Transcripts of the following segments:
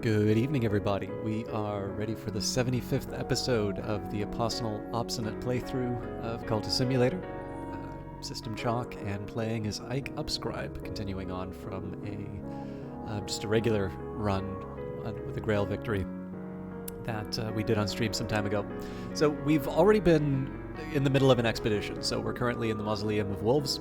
Good evening, everybody. We are ready for the 75th episode of the Apostle Obsonate playthrough of Cultist Simulator. System Chalk and playing as Ike Upscribe, continuing on from just a regular run with a Grail victory that we did on stream some time ago. So we've already been in the middle of an expedition, so we're currently in the Mausoleum of Wolves.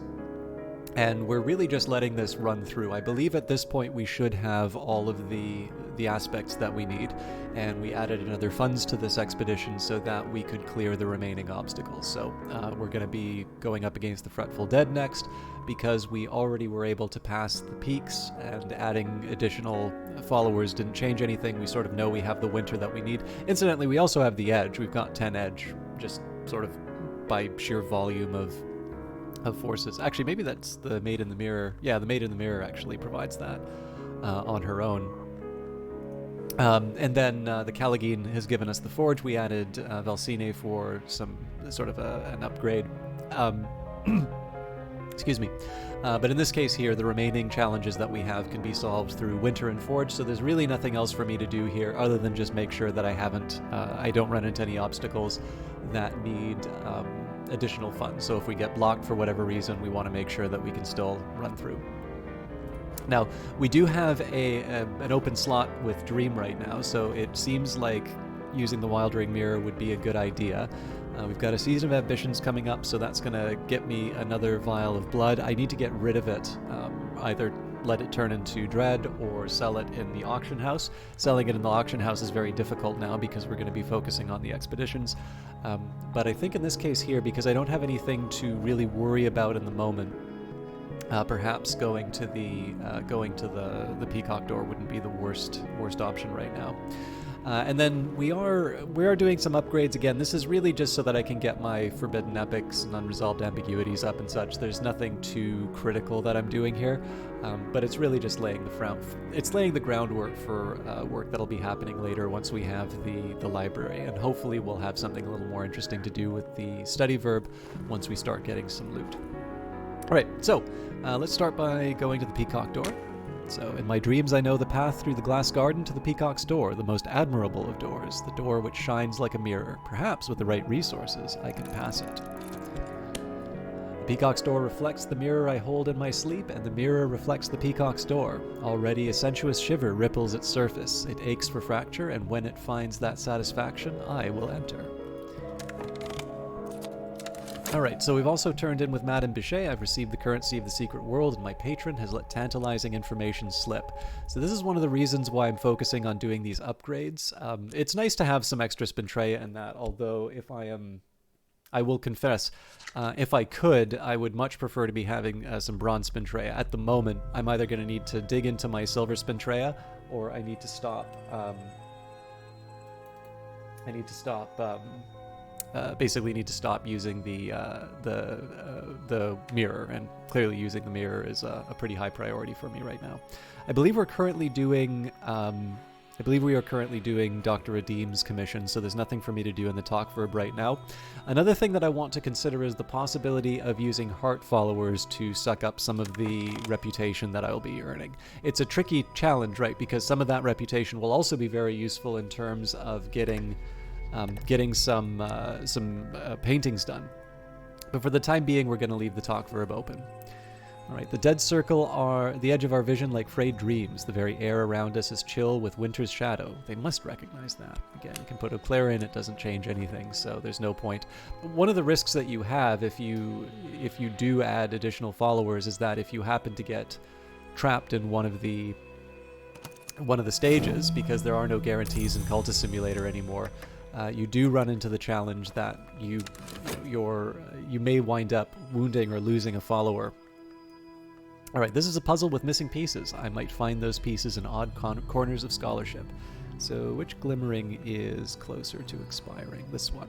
And we're really just letting this run through. I believe at this point we should have all of the aspects that we need. And we added another funds to this expedition so that we could clear the remaining obstacles. So we're going to be going up against the Fretful Dead next, because we already were able to pass the peaks, and adding additional followers didn't change anything. We sort of know we have the winter that we need. Incidentally, we also have the edge. We've got 10 edge, just sort of by sheer volume of forces. Actually, maybe that's the Maid in the Mirror. Yeah, the Maid in the Mirror actually provides that on her own. And then the Callagine has given us the Forge. We added Valsine for some sort of an upgrade. Excuse me. But in this case here, the remaining challenges that we have can be solved through Winter and Forge, so there's really nothing else for me to do here other than just make sure that I don't run into any obstacles that need additional funds. So if we get blocked for whatever reason, we want to make sure that we can still run through. Now, we do have an open slot with Dream right now, so it seems like using the Wild Ring Mirror would be a good idea. We've got a Season of Ambitions coming up, so that's going to get me another vial of blood. I need to get rid of it, either let it turn into Dread or sell it in the auction house. Selling it in the auction house is very difficult now because we're going to be focusing on the expeditions. But I think in this case here, because I don't have anything to really worry about in the moment, perhaps going to the Peacock Door wouldn't be the worst option right now. And then we are doing some upgrades again. This is really just so that I can get my Forbidden Epics and Unresolved Ambiguities up and such. There's nothing too critical that I'm doing here, but it's really just laying the groundwork for work that'll be happening later once we have the library, and hopefully we'll have something a little more interesting to do with the study verb once we start getting some loot. All right, so let's start by going to the Peacock Door. So, in my dreams I know the path through the glass garden to the Peacock's Door, the most admirable of doors, the door which shines like a mirror. Perhaps, with the right resources, I can pass it. The Peacock's Door reflects the mirror I hold in my sleep, and the mirror reflects the Peacock's Door. Already a sensuous shiver ripples its surface. It aches for fracture, and when it finds that satisfaction, I will enter. Alright, so we've also turned in with Madame Bichet. I've received the currency of the secret world, and my patron has let tantalizing information slip. So this is one of the reasons why I'm focusing on doing these upgrades. It's nice to have some extra Spintrea and that, although I will confess, if I could, I would much prefer to be having some bronze Spintrea. At the moment, I'm either going to need to dig into my silver Spintrea, or I need to stop, basically need to stop using the mirror, and clearly using the mirror is a pretty high priority for me right now. I believe we are currently doing Dr. Redeem's commission, so there's nothing for me to do in the talk verb right now. Another thing that I want to consider is the possibility of using heart followers to suck up some of the reputation that I'll be earning. It's a tricky challenge, right? Because some of that reputation will also be very useful in terms of getting some paintings done. But for the time being, we're going to leave the talk verb open. All right, the dead circle are the edge of our vision like frayed dreams. The very air around us is chill with winter's shadow. They must recognize that. Again, you can put a Claire in, it doesn't change anything, so there's no point. One of the risks that you have if you do add additional followers is that if you happen to get trapped in one of the stages, because there are no guarantees in Cultist Simulator anymore, you do run into the challenge that you may wind up wounding or losing a follower. Alright, this is a puzzle with missing pieces. I might find those pieces in odd corners of scholarship. So which glimmering is closer to expiring? This one.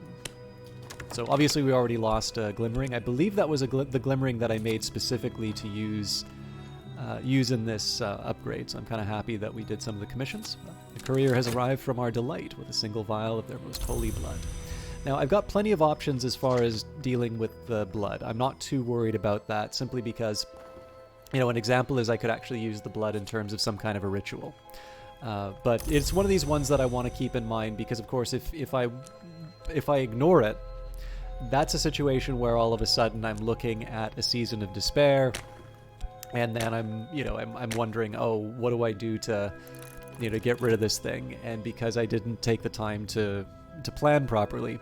So obviously we already lost glimmering. I believe that was the glimmering that I made specifically to use in this upgrade, so I'm kind of happy that we did some of the commissions. The courier has arrived from our delight with a single vial of their most holy blood. Now, I've got plenty of options as far as dealing with the blood. I'm not too worried about that, simply because, an example is I could actually use the blood in terms of some kind of a ritual. But it's one of these ones that I want to keep in mind because, of course, if I ignore it, that's a situation where all of a sudden I'm looking at a season of despair, and then I'm wondering, oh, what do I do to get rid of this thing? And because I didn't take the time to plan properly,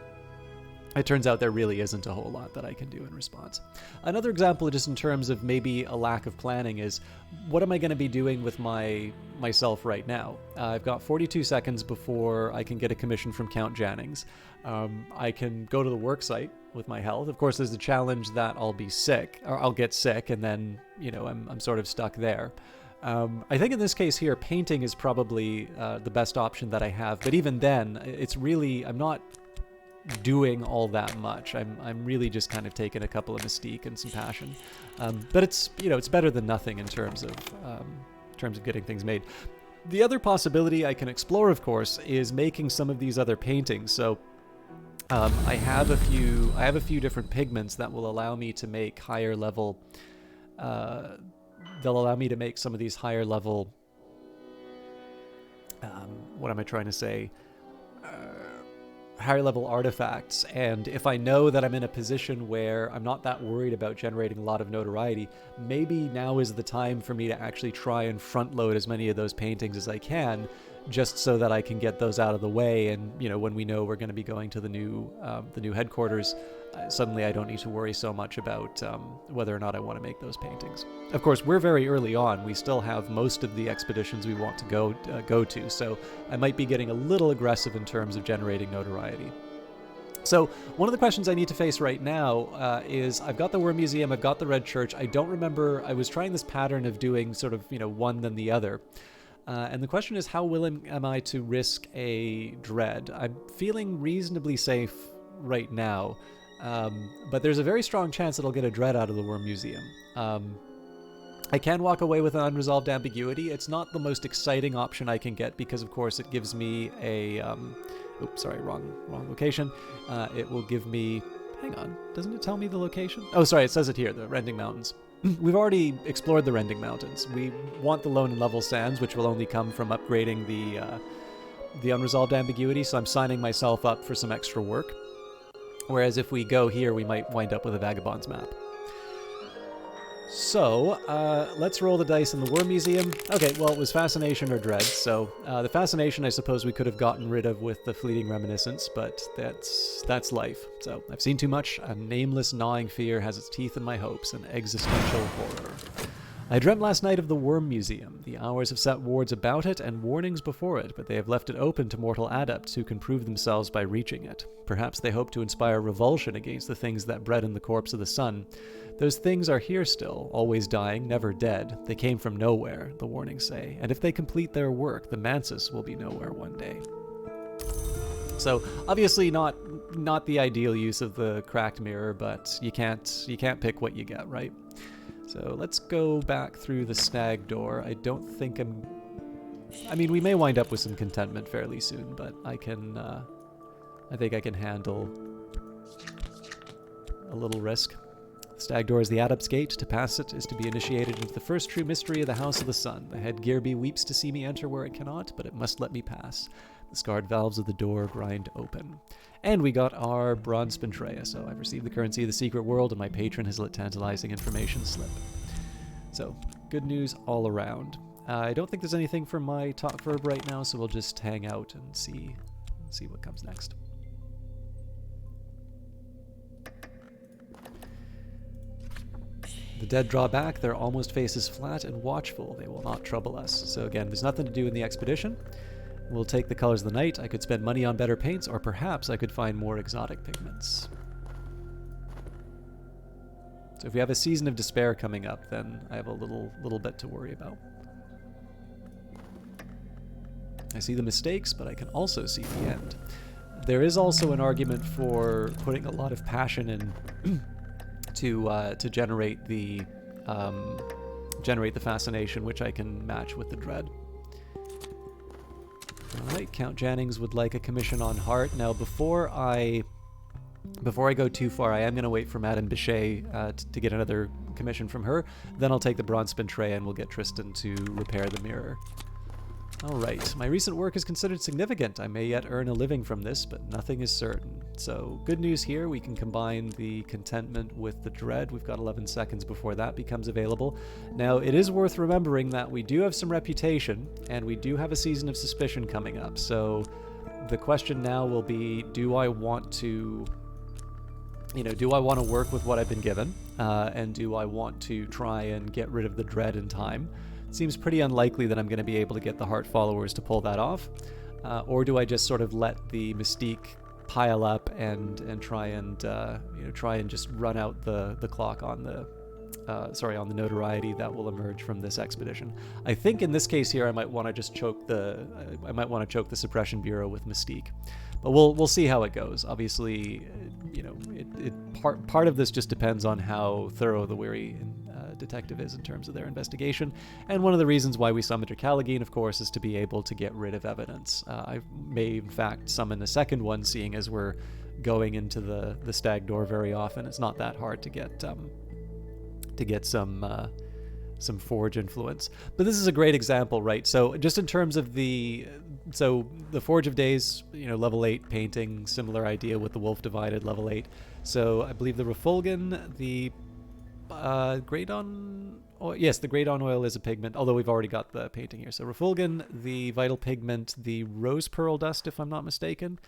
it turns out there really isn't a whole lot that I can do in response. Another example, just in terms of maybe a lack of planning, is what am I going to be doing with myself right now? I've got 42 seconds before I can get a commission from Count Jannings. I can go to the work site with my health. Of course, there's the challenge that I'll be sick, or I'll get sick, and then I'm sort of stuck there. I think in this case here, painting is probably the best option that I have. But even then, it's really, I'm not doing all that much. I'm really just kind of taking a couple of mystique and some passion. But it's it's better than nothing in terms of getting things made. The other possibility I can explore, of course, is making some of these other paintings. So I have a few different pigments that will allow me to make higher level. They'll allow me to make some of these higher level. What am I trying to say? Higher level artifacts, and if I know that I'm in a position where I'm not that worried about generating a lot of notoriety, maybe now is the time for me to actually try and front load as many of those paintings as I can, just so that I can get those out of the way. And when we know we're going to be going to the new headquarters, suddenly I don't need to worry so much about whether or not I want to make those paintings. Of course, we're very early on. We still have most of the expeditions we want to go to, so I might be getting a little aggressive in terms of generating notoriety. So one of the questions I need to face right now is I've got the Worm Museum, I've got the Red Church. I don't remember, I was trying this pattern of doing sort of one then the other. And the question is, how willing am I to risk a dread? I'm feeling reasonably safe right now. But there's a very strong chance that I'll get a dread out of the Worm Museum. I can walk away with an unresolved ambiguity. It's not the most exciting option I can get because, of course, it gives me a... oops, sorry, wrong location. It will give me... Hang on, doesn't it tell me the location? Oh, sorry, it says it here, the Rending Mountains. We've already explored the Rending Mountains. We want the Lone and Level Sands, which will only come from upgrading the unresolved ambiguity, so I'm signing myself up for some extra work. Whereas if we go here, we might wind up with a Vagabond's map. So, let's roll the dice in the Worm Museum. Okay, well, it was Fascination or Dread, so the Fascination I suppose we could have gotten rid of with the Fleeting Reminiscence, but that's life. So, I've seen too much. A nameless gnawing fear has its teeth in my hopes, an existential horror. I dreamt last night of the Worm Museum. The hours have set wards about it and warnings before it, but they have left it open to mortal adepts who can prove themselves by reaching it. Perhaps they hope to inspire revulsion against the things that bred in the corpse of the sun. Those things are here still, always dying, never dead. They came from nowhere, the warnings say, and if they complete their work, the Mansus will be nowhere one day. So, obviously not the ideal use of the cracked mirror, but you can't pick what you get, right? So let's go back through the snag door. I don't think I mean, we may wind up with some contentment fairly soon, but I think I can handle a little risk. The stag door is the Adept's Gate. To pass it is to be initiated into the first true mystery of the House of the Sun. The head Gearby weeps to see me enter where it cannot, but it must let me pass. The scarred valves of the door grind open. And we got our bronze Spintrea, so I've received the currency of the secret world, and my patron has let tantalizing information slip. So, good news all around. I don't think there's anything for my top verb right now, so we'll just hang out and see what comes next. The dead draw back, their almost faces flat and watchful. They will not trouble us. So again, there's nothing to do in the expedition. We'll take the colors of the night. I could spend money on better paints, or perhaps I could find more exotic pigments. So if we have a season of despair coming up, then I have a little bit to worry about. I see the mistakes, but I can also see the end. There is also an argument for putting a lot of passion in to generate the fascination, which I can match with the dread. Alright, Count Jannings would like a commission on Heart. Now, before I go too far, I am going to wait for Madame Bichet to get another commission from her. Then I'll take the bronze Spintrea and we'll get Tristan to repair the mirror. All right, my recent work is considered significant. I may yet earn a living from this, but nothing is certain. So good news here, we can combine the contentment with the dread. We've got 11 seconds before that becomes available. Now, it is worth remembering that we do have some reputation, and we do have a season of suspicion coming up. So the question now will be, do I want to work with what I've been given? And do I want to try and get rid of the dread in time? Seems pretty unlikely that I'm going to be able to get the Heart followers to pull that off. Or do I just sort of let the mystique pile up and try and just run out the clock on the on the notoriety that will emerge from this expedition? I think in this case here I might want to just choke the Suppression Bureau with mystique. But we'll see how it goes. Obviously, part of this just depends on how thorough the weary detective is in terms of their investigation. And one of the reasons why we summoned Callagine, of course, is to be able to get rid of evidence. I may, in fact, summon a second one, seeing as we're going into the stag door very often. It's not that hard to get some forge influence. But this is a great example, right? So just in terms of the Forge of Days, level 8 painting, similar idea with the Wolf Divided, level 8. So I believe the Refulgen, the Gradon oil, yes, the Gradon oil is a pigment, although we've already got the painting here. So Refulgen, the Vital Pigment, the Rose Pearl Dust, if I'm not mistaken,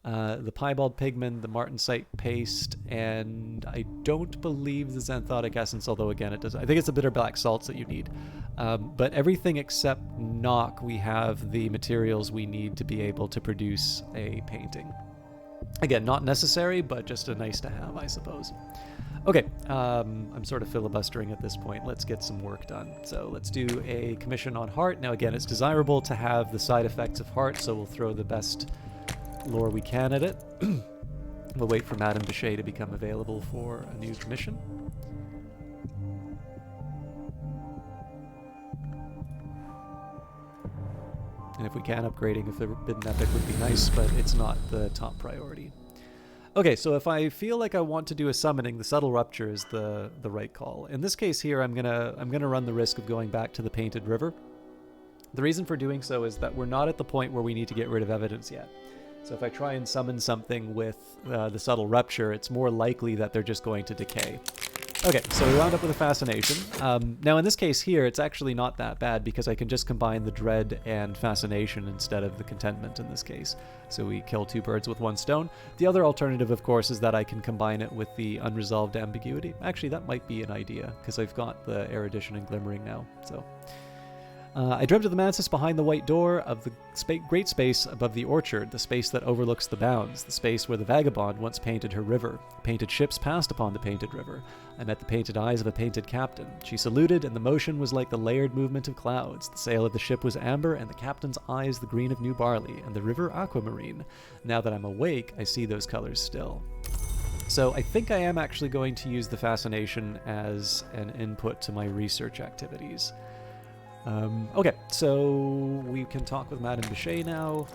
the Piebald Pigment, the Martensite Paste, and I don't believe the Xanthotic Essence, although again it does. I think it's the Bitter Black Salts that you need. But everything except Knock, we have the materials we need to be able to produce a painting. Again, not necessary, but just a nice to have, I suppose. Okay, I'm sort of filibustering at this point. Let's get some work done. So let's do a commission on Heart. Now again, it's desirable to have the side effects of Heart, so we'll throw the best lore we can at it. We'll wait for Madame Bichet to become available for a new commission. And if we can, upgrading a Forbidden Epic would be nice, but it's not the top priority. Okay, so if I feel like I want to do a summoning, the Subtle Rupture is the right call. In this case here, I'm gonna run the risk of going back to the Painted River. The reason for doing so is that we're not at the point where we need to get rid of evidence yet. So if I try and summon something with the Subtle Rupture, it's more likely that they're just going to decay. Okay, so we wound up with a Fascination. Now in this case here, it's actually not that bad because I can just combine the Dread and Fascination instead of the Contentment in this case. So we kill two birds with one stone. The other alternative, of course, is that I can combine it with the Unresolved Ambiguity. Actually, that might be an idea because I've got the Erudition and Glimmering now. So I dreamt of the mantis behind the white door, of the great space above the orchard, the space that overlooks the bounds, the space where the vagabond once painted her river. Painted ships passed upon the painted river. I met the painted eyes of a painted captain. She saluted, and the motion was like the layered movement of clouds. The sail of the ship was amber, and the captain's eyes the green of new barley, and the river aquamarine. Now that I'm awake, I see those colors still. So I think I am actually going to use the Fascination as an input to my research activities. Okay, so we can talk with Madame Bichet now.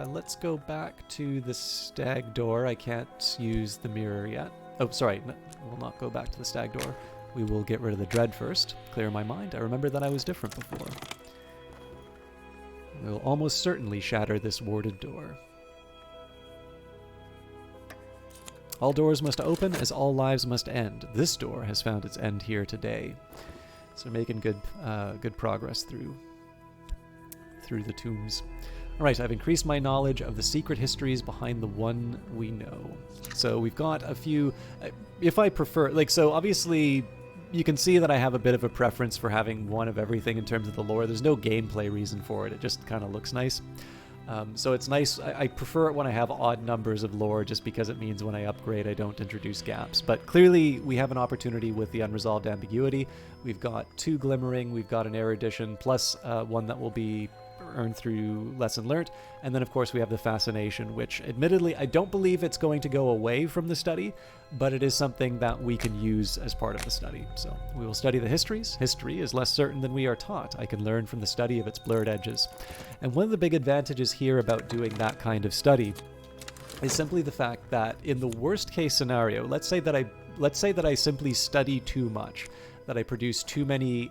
Let's go back to the stag door. I can't use the mirror yet. Oh, sorry, we'll not go back to the stag door. We will get rid of the dread first. Clear my mind. I remember that I was different before. We'll almost certainly shatter this warded door. All doors must open as all lives must end. This door has found its end here today. So we're making good progress through the tombs. All right, I've increased my knowledge of the secret histories behind the one we know. So we've got a few, if I prefer, so obviously you can see that I have a bit of a preference for having one of everything in terms of the lore. There's no gameplay reason for it. It just kind of looks nice. So it's nice. I prefer it when I have odd numbers of lore just because it means when I upgrade I don't introduce gaps. But clearly we have an opportunity with the Unresolved Ambiguity. We've got 2 Glimmering, we've got an Erudition, plus one that will be earned through Lesson Learnt. And then of course we have the Fascination, which admittedly I don't believe it's going to go away from the study, but it is something that we can use as part of the study. So we will study the histories. History is less certain than we are taught. I can learn from the study of its blurred edges. And one of the big advantages here about doing that kind of study is simply the fact that in the worst case scenario, let's say that I simply study too much, that I produce too many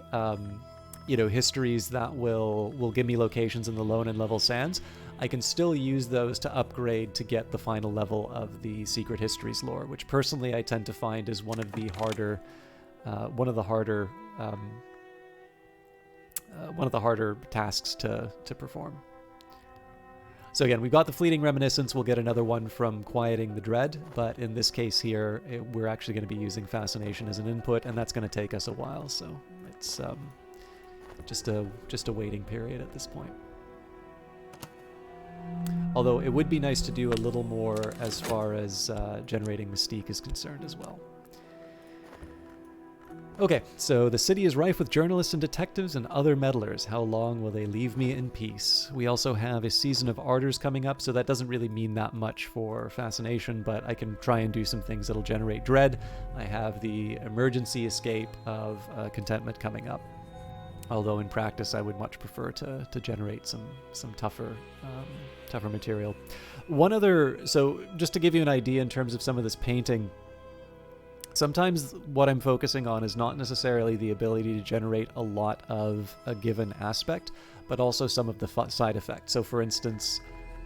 histories that will give me locations in the lone and level sands, I can still use those to upgrade to get the final level of the Secret Histories lore, which personally I tend to find is one of the harder tasks to perform. So again, we've got the Fleeting Reminiscence. We'll get another one from Quieting the Dread, but in this case here, we're actually going to be using Fascination as an input, and that's going to take us a while. So it's just a waiting period at this point. Although it would be nice to do a little more as far as generating Mystique is concerned as well. Okay, so the city is rife with journalists and detectives and other meddlers. How long will they leave me in peace? We also have a Season of Ardors coming up, so that doesn't really mean that much for Fascination, but I can try and do some things that'll generate dread. I have the emergency escape of Contentment coming up. Although in practice, I would much prefer to generate some tougher material. So just to give you an idea in terms of some of this painting, sometimes what I'm focusing on is not necessarily the ability to generate a lot of a given aspect, but also some of the side effects. So for instance,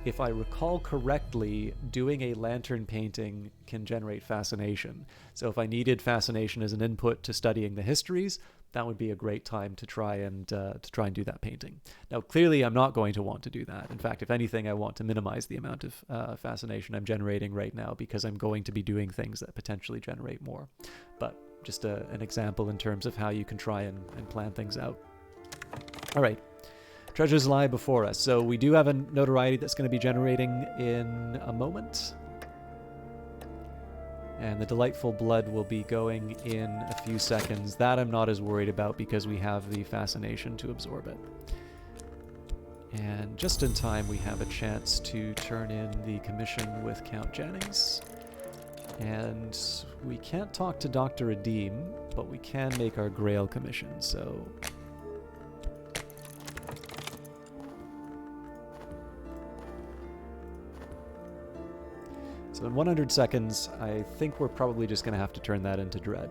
if I recall correctly, doing a lantern painting can generate Fascination. So if I needed Fascination as an input to studying the histories, that would be a great time to try and do that painting. Now, clearly, I'm not going to want to do that. In fact, if anything, I want to minimize the amount of Fascination I'm generating right now because I'm going to be doing things that potentially generate more. But just an example in terms of how you can try and plan things out. All right. Treasures lie before us. So we do have a notoriety that's going to be generating in a moment. And the Delightful Blood will be going in a few seconds. That I'm not as worried about because we have the Fascination to absorb it. And just in time, we have a chance to turn in the commission with Count Jennings. And we can't talk to Dr. Adim, but we can make our Grail commission, so... So in 100 seconds, I think we're probably just going to have to turn that into Dread.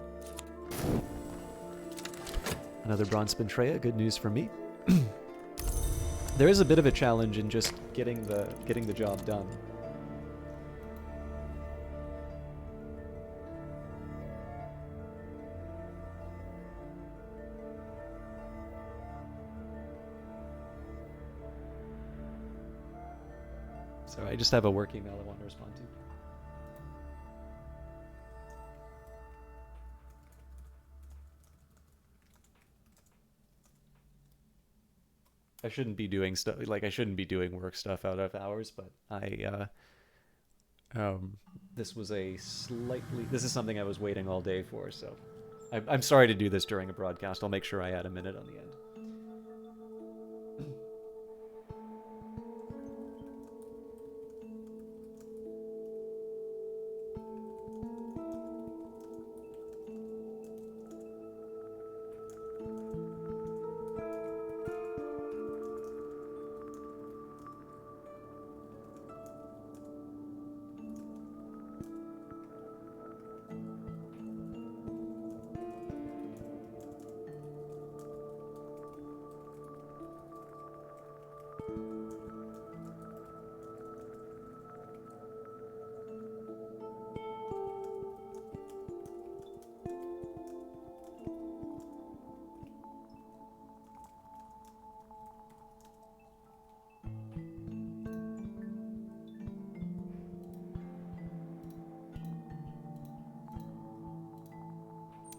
Another Bronze Spintrea, good news for me. There is a bit of a challenge in just getting the job done. Sorry, I just have a work email I want to respond to. I shouldn't be doing stuff I shouldn't be doing work stuff out of hours, but this is something I was waiting all day for, so I'm sorry to do this during a broadcast. I'll make sure I add a minute on the end.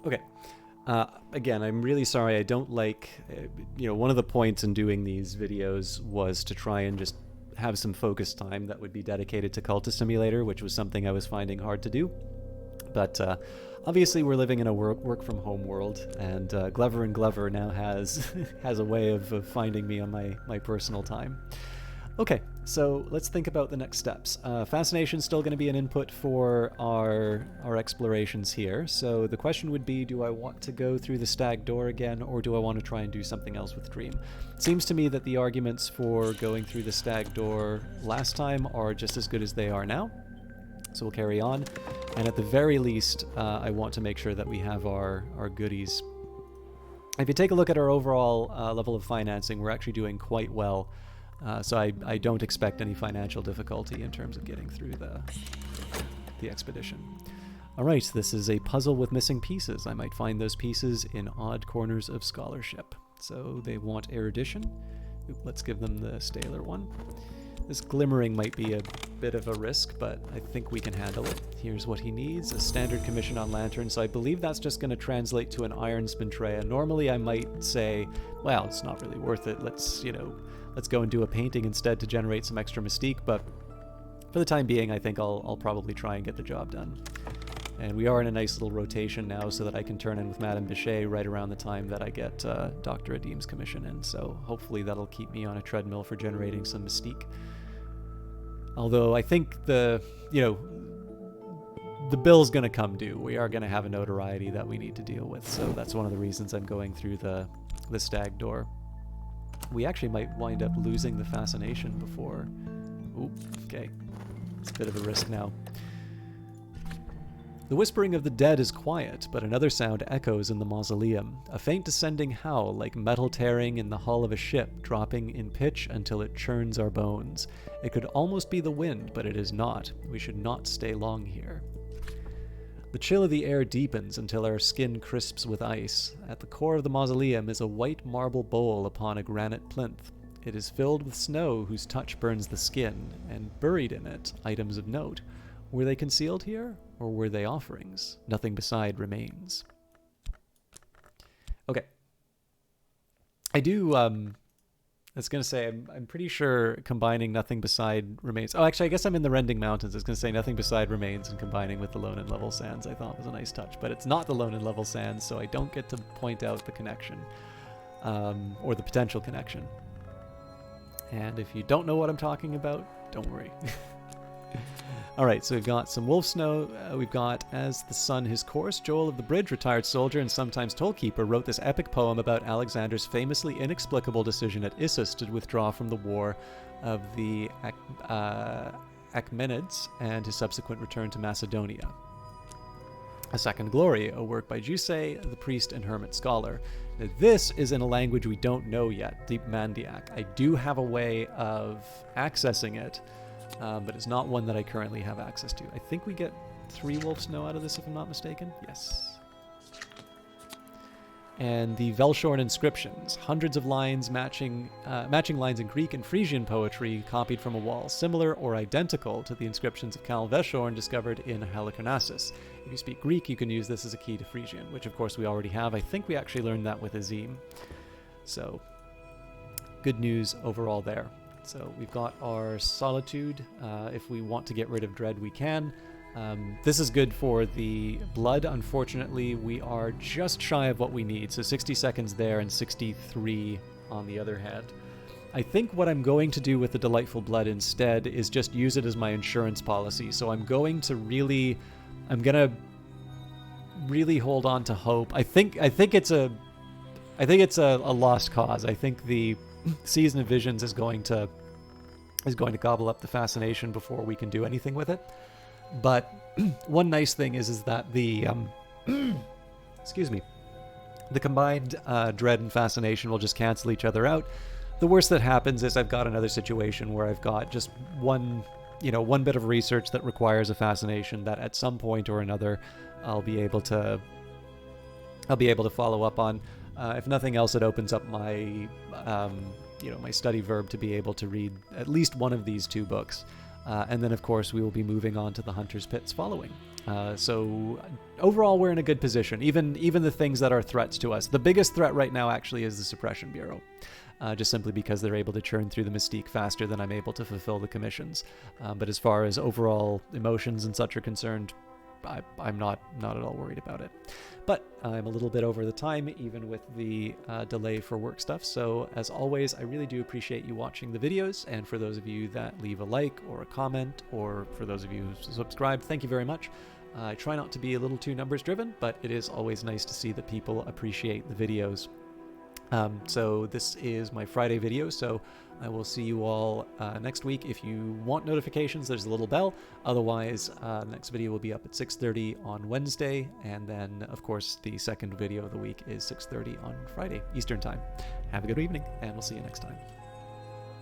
Okay. Again, I'm really sorry. I don't like, one of the points in doing these videos was to try and just have some focus time that would be dedicated to Cultist Simulator, which was something I was finding hard to do. But obviously we're living in a work from home world, and Glover and Glover now has has a way of finding me on my personal time. Okay, so let's think about the next steps. Fascination is still going to be an input for our explorations here. So the question would be, do I want to go through the Stag Door again, or do I want to try and do something else with Dream? It seems to me that the arguments for going through the Stag Door last time are just as good as they are now. So we'll carry on. And at the very least, I want to make sure that we have our goodies If you take a look at our overall level of financing, we're actually doing quite well. So I don't expect any financial difficulty in terms of getting through the expedition. All right, this is a puzzle with missing pieces. I might find those pieces in odd corners of scholarship. So they want erudition. Oop, let's give them the Staler one. This glimmering might be a bit of a risk, but I think we can handle it. Here's what he needs, a standard commission on lantern, so I believe that's just going to translate to an iron spintrea. Normally I might say, well, it's not really worth it, let's go and do a painting instead to generate some extra mystique, but for the time being I think I'll probably try and get the job done. And we are in a nice little rotation now so that I can turn in with Madame Bichet right around the time that I get Dr. Adim's commission in, so hopefully that'll keep me on a treadmill for generating some mystique. Although I think the bill's going to come due. We are going to have a notoriety that we need to deal with, so that's one of the reasons I'm going through the stag door. We actually might wind up losing the fascination before... Oop, okay. It's a bit of a risk now. The whispering of the dead is quiet, but another sound echoes in the mausoleum, a faint descending howl like metal tearing in the hull of a ship, dropping in pitch until it churns our bones. It could almost be the wind, but it is not. We should not stay long here. The chill of the air deepens until our skin crisps with ice. At the core of the mausoleum is a white marble bowl upon a granite plinth. It is filled with snow whose touch burns the skin, and buried in it, items of note. Were they concealed here, or were they offerings? Nothing beside remains. Okay. I do, I was going to say, I'm pretty sure combining nothing beside remains... Oh, actually, I guess I'm in the Rending Mountains. I was going to say nothing beside remains and combining with the Lone and Level Sands I thought was a nice touch. But it's not the Lone and Level Sands, so I don't get to point out the connection. Or the potential connection. And if you don't know what I'm talking about, don't worry. Alright, so we've got some wolf snow. We've got As the Sun His Course. Joel of the Bridge, retired soldier and sometimes tollkeeper, wrote this epic poem about Alexander's famously inexplicable decision at Issus to withdraw from the war of the Achaemenids and his subsequent return to Macedonia. A Second Glory, a work by Jusei, the priest and hermit scholar. Now, this is in a language we don't know yet, Deep Mandiac. I do have a way of accessing it, but it's not one that I currently have access to. I think we get 3 wolf snow out of this, if I'm not mistaken. Yes. And the Velshorn inscriptions, hundreds of lines matching lines in Greek and Frisian poetry copied from a wall, similar or identical to the inscriptions of Cal Velshorn discovered in Halicarnassus. If you speak Greek, you can use this as a key to Frisian, which of course we already have. I think we actually learned that with Azim. So, good news overall there. So we've got our Solitude. If we want to get rid of Dread, we can. This is good for the blood. Unfortunately, we are just shy of what we need. So 60 seconds there and 63 on the other hand. I think what I'm going to do with the Delightful Blood instead is just use it as my insurance policy. So I'm going to really hold on to hope. I think it's a lost cause. I think the Season of Visions is going to gobble up the fascination before we can do anything with it. But one nice thing is that the excuse me, the combined dread and fascination will just cancel each other out. The worst that happens is I've got another situation where I've got just one bit of research that requires a fascination that at some point or another I'll be able to follow up on. If nothing else, it opens up my my study verb to be able to read at least one of these 2 books. And then, of course, we will be moving on to the Hunter's Pits following. So overall, we're in a good position, even the things that are threats to us. The biggest threat right now actually is the Suppression Bureau, just simply because they're able to churn through the mystique faster than I'm able to fulfill the commissions. But as far as overall emotions and such are concerned, I'm not at all worried about it. But I'm a little bit over the time, even with the delay for work stuff. So as always, I really do appreciate you watching the videos. And for those of you that leave a like or a comment, or for those of you who subscribe, thank you very much. I try not to be a little too numbers driven, but it is always nice to see that people appreciate the videos. So this is my Friday video, so I will see you all next week. If you want notifications, there's a little bell. Otherwise, next video will be up at 6:30 on Wednesday, and then, of course, the second video of the week is 6:30 on Friday, Eastern Time. Have a good evening, and we'll see you next time.